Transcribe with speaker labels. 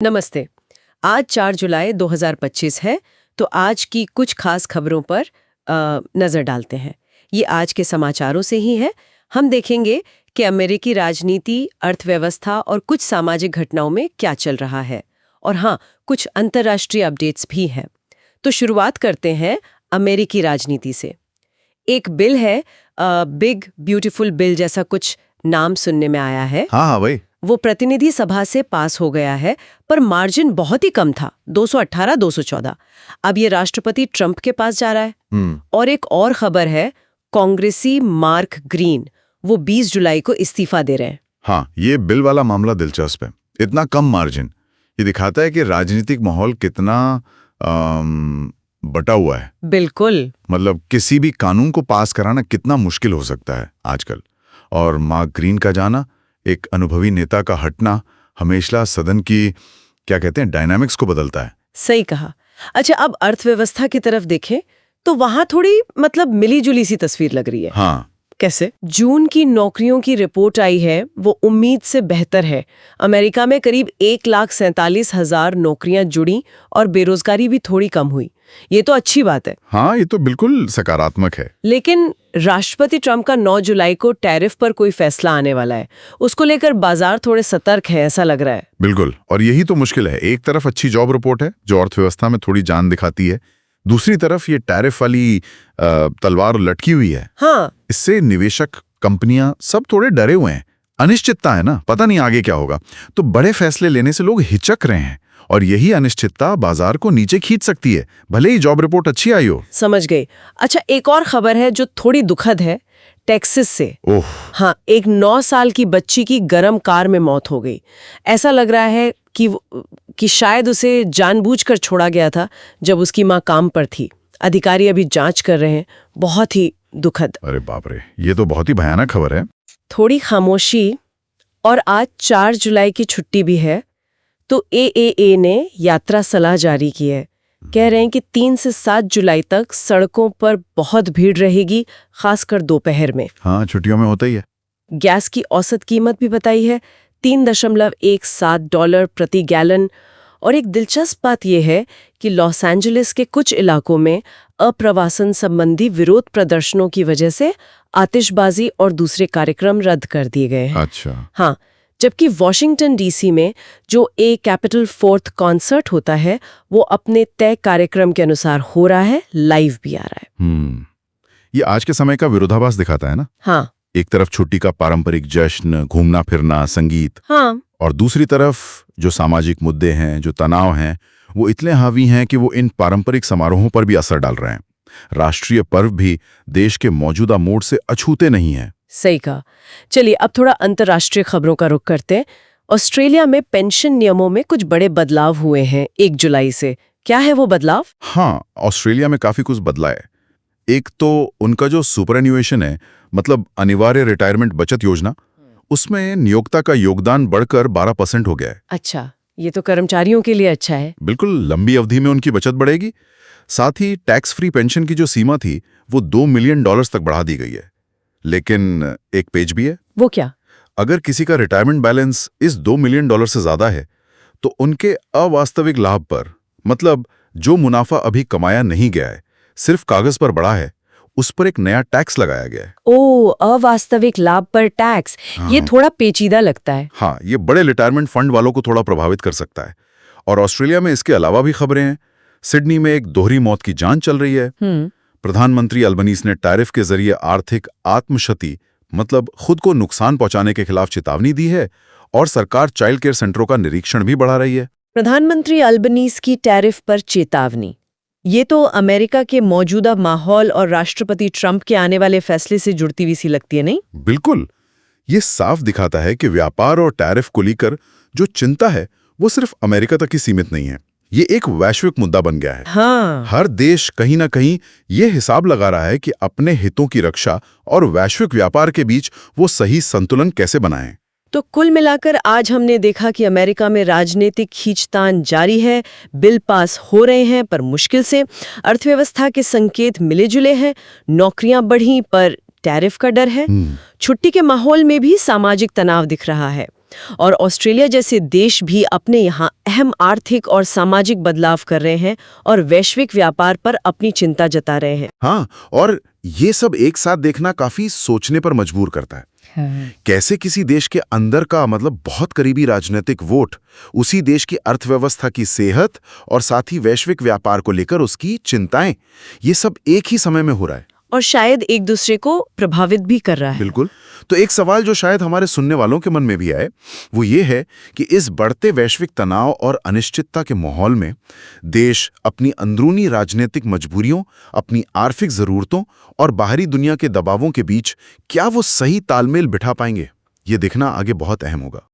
Speaker 1: नमस्ते। आज 4 जुलाई 2025 है, तो आज की कुछ खास खबरों पर नज़र डालते हैं। ये आज के समाचारों से ही है। हम देखेंगे कि अमेरिकी राजनीति, अर्थव्यवस्था और कुछ सामाजिक घटनाओं में क्या चल रहा है। और हाँ, कुछ अंतर्राष्ट्रीय अपडेट्स भी हैं। तो शुरुआत करते हैं अमेरिकी राजनीति से। एक बिल है, बिग ब्यूटीफुल बिल जैसा कुछ नाम सुनने में आया है।
Speaker 2: हाँ भाई।
Speaker 1: वो प्रतिनिधि सभा से पास हो गया है, पर मार्जिन बहुत ही कम था, 218-214। अब ये राष्ट्रपति ट्रंप के पास जा रहा है। और एक और खबर है, कांग्रेसी मार्क ग्रीन वो 20 जुलाई को इस्तीफा दे रहे हैं।
Speaker 2: हाँ, ये बिल वाला मामला दिलचस्प है। इतना कम मार्जिन ये दिखाता है कि राजनीतिक माहौल कितना बटा हुआ है।
Speaker 1: बिल्कुल।
Speaker 2: मतलब किसी भी कानून को पास कराना कितना मुश्किल हो सकता है आजकल। और मार्क ग्रीन का जाना, एक अनुभवी नेता का हटना हमेशा सदन की क्या कहते हैं डायनामिक्स को बदलता है।
Speaker 1: सही कहा। अच्छा, अब अर्थव्यवस्था की तरफ देखें तो वहां थोड़ी मिली जुली सी तस्वीर लग रही है।
Speaker 2: हाँ।
Speaker 1: कैसे? जून की नौकरियों की रिपोर्ट आई है, वो उम्मीद से बेहतर है। अमेरिका में करीब 1,47,000 नौकरियां जुड़ी और बेरोजगारी भी थोड़ी कम हुई। ये तो अच्छी बात है।
Speaker 2: हाँ, ये तो बिल्कुल सकारात्मक है।
Speaker 1: लेकिन राष्ट्रपति ट्रंप का 9 जुलाई को टैरिफ पर कोई फैसला आने वाला है। उसको लेकर बाजार थोड़े सतर्क है, ऐसा लग रहा है।
Speaker 2: बिल्कुल, और यही तो मुश्किल है। एक तरफ अच्छी जॉब रिपोर्ट है जो अर्थव्यवस्था में थोड़ी जान दिखाती है, दूसरी तरफ ये टैरिफ वाली तलवार लटकी हुई है।
Speaker 1: हाँ।
Speaker 2: इससे निवेशक, कंपनियां सब थोड़े डरे हुए हैं। अनिश्चितता है ना, पता नहीं आगे क्या होगा। तो बड़े फैसले लेने से लोग हिचक रहे हैं, और यही अनिश्चितता बाजार को नीचे खींच सकती है, भले ही जॉब रिपोर्ट अच्छी आई हो।
Speaker 1: समझ गई। अच्छा, एक और खबर है जो थोड़ी दुखद है, टेक्सास से।
Speaker 2: ओह।
Speaker 1: हाँ, एक 9 साल की बच्ची की गर्म कार में मौत हो गई। ऐसा लग रहा है कि शायद उसे जानबूझकर छोड़ा गया था जब उसकी मां काम पर थी। अधिकारी अभी जांच कर रहे हैं। बहुत ही दुखद।
Speaker 2: अरे बाप रे, ये तो बहुत ही भयानक खबर है।
Speaker 1: थोड़ी खामोशी। और आज 4 जुलाई की छुट्टी भी है, तो AAA ने यात्रा सलाह जारी की है। कह रहे हैं कि 3 से 7 जुलाई तक सड़कों पर बहुत भीड़ रहेगी, खासकर दोपहर में।
Speaker 2: हाँ, छुट्टियों में होता ही है।
Speaker 1: गैस की औसत कीमत भी बताई है, $3.17 प्रति गैलन। और एक दिलचस्प बात यह है कि लॉस एंजलिस के कुछ इलाकों में अप्रवासन संबंधी विरोध प्रदर्शनों की वजह से आतिशबाजी और दूसरे कार्यक्रम रद्द कर दिए गए हैं।
Speaker 2: अच्छा।
Speaker 1: हाँ, जबकि वॉशिंगटन DC में जो ए कैपिटल फोर्थ कॉन्सर्ट होता है, वो अपने तय कार्यक्रम के अनुसार हो रहा है, लाइव भी आ रहा है।
Speaker 2: ये आज के समय का विरोधाभास दिखाता है ना।
Speaker 1: हाँ।
Speaker 2: एक तरफ छुट्टी का पारंपरिक जश्न, घूमना फिरना, संगीत।
Speaker 1: हाँ।
Speaker 2: और दूसरी तरफ जो सामाजिक मुद्दे हैं, जो तनाव हैं, वो इतने हावी हैं कि वो इन पारंपरिक समारोहों पर भी असर डाल रहे हैं। राष्ट्रीय पर्व भी देश के मौजूदा मोड से अछूते नहीं हैं।
Speaker 1: सही कहा। चलिए, अब थोड़ा अंतर्राष्ट्रीय खबरों का रुख करते हैं। ऑस्ट्रेलिया में पेंशन नियमों में कुछ बड़े बदलाव हुए हैं 1 जुलाई से। क्या है वो बदलाव?
Speaker 2: हाँ, ऑस्ट्रेलिया में काफी कुछ बदला है। एक तो उनका जो सुपरएन्युएशन है, मतलब अनिवार्य रिटायरमेंट बचत योजना, उसमें नियोक्ता का योगदान बढ़कर 12% हो गया है।
Speaker 1: अच्छा, ये तो कर्मचारियों के लिए अच्छा है।
Speaker 2: बिल्कुल, लंबी अवधि में उनकी बचत बढ़ेगी। साथ ही टैक्स फ्री पेंशन की जो सीमा थी, वो $2 मिलियन तक बढ़ा दी गई है। लेकिन एक पेच भी है।
Speaker 1: वो क्या?
Speaker 2: अगर किसी का रिटायरमेंट बैलेंस इस $2 मिलियन से ज्यादा है, तो उनके अवास्तविक लाभ पर, मतलब जो मुनाफा अभी कमाया नहीं गया है, सिर्फ कागज पर बढ़ा है, उस पर एक नया टैक्स लगाया गया है।
Speaker 1: ओह, अवास्तविक लाभ पर टैक्स। ये थोड़ा पेचीदा लगता है।
Speaker 2: हाँ, ये बड़े रिटायरमेंट फंड वालों को थोड़ा प्रभावित कर सकता है। और ऑस्ट्रेलिया में इसके अलावा भी खबरें हैं। सिडनी में एक दोहरी मौत की जांच चल रही है। प्रधानमंत्री अल्बनीज ने टैरिफ के जरिए आर्थिक आत्मक्षति, मतलब खुद को नुकसान पहुंचाने के खिलाफ चेतावनी दी है। और सरकार चाइल्ड केयर सेंटरों का निरीक्षण भी बढ़ा रही है।
Speaker 1: प्रधानमंत्री अल्बनीज की टैरिफ पर चेतावनी, ये तो अमेरिका के मौजूदा माहौल और राष्ट्रपति ट्रंप के आने वाले फैसले से जुड़ती हुई सी लगती है, नहीं?
Speaker 2: बिल्कुल, ये साफ दिखाता है कि व्यापार और टैरिफ को लेकर जो चिंता है, वो सिर्फ अमेरिका तक ही सीमित नहीं है। ये एक वैश्विक मुद्दा बन गया है।
Speaker 1: हाँ।
Speaker 2: हर देश कहीं ना कहीं ये हिसाब लगा रहा है कि अपने हितों की रक्षा और वैश्विक व्यापार के बीच वो सही संतुलन कैसे बनाएं।
Speaker 1: तो कुल मिलाकर आज हमने देखा कि अमेरिका में राजनीतिक खींचतान जारी है, बिल पास हो रहे हैं पर मुश्किल से, अर्थव्यवस्था के संकेत मिले जुले हैं, नौकरियां बढ़ी पर टैरिफ का डर है, छुट्टी के माहौल में भी सामाजिक तनाव दिख रहा है। और ऑस्ट्रेलिया जैसे देश भी अपने यहाँ अहम आर्थिक और सामाजिक बदलाव कर रहे हैं और वैश्विक व्यापार पर अपनी चिंता जता रहे हैं।
Speaker 2: हाँ, और ये सब एक साथ देखना काफी सोचने पर मजबूर करता है। कैसे किसी देश के अंदर का मतलब बहुत करीबी राजनीतिक वोट उसी देश की अर्थव्यवस्था की सेहत और साथ ही वैश्विक व्यापार को लेकर उसकी चिंताएं, ये सब एक ही समय में हो रहा है
Speaker 1: और शायद एक दूसरे को प्रभावित भी कर रहा है।
Speaker 2: बिल्कुल। तो एक सवाल जो शायद हमारे सुनने वालों के मन में भी आए वो ये है कि इस बढ़ते वैश्विक तनाव और अनिश्चितता के माहौल में देश अपनी अंदरूनी राजनीतिक मजबूरियों, अपनी आर्थिक जरूरतों और बाहरी दुनिया के दबावों के बीच क्या वो सही तालमेल बिठा पाएंगे, ये देखना आगे बहुत अहम होगा।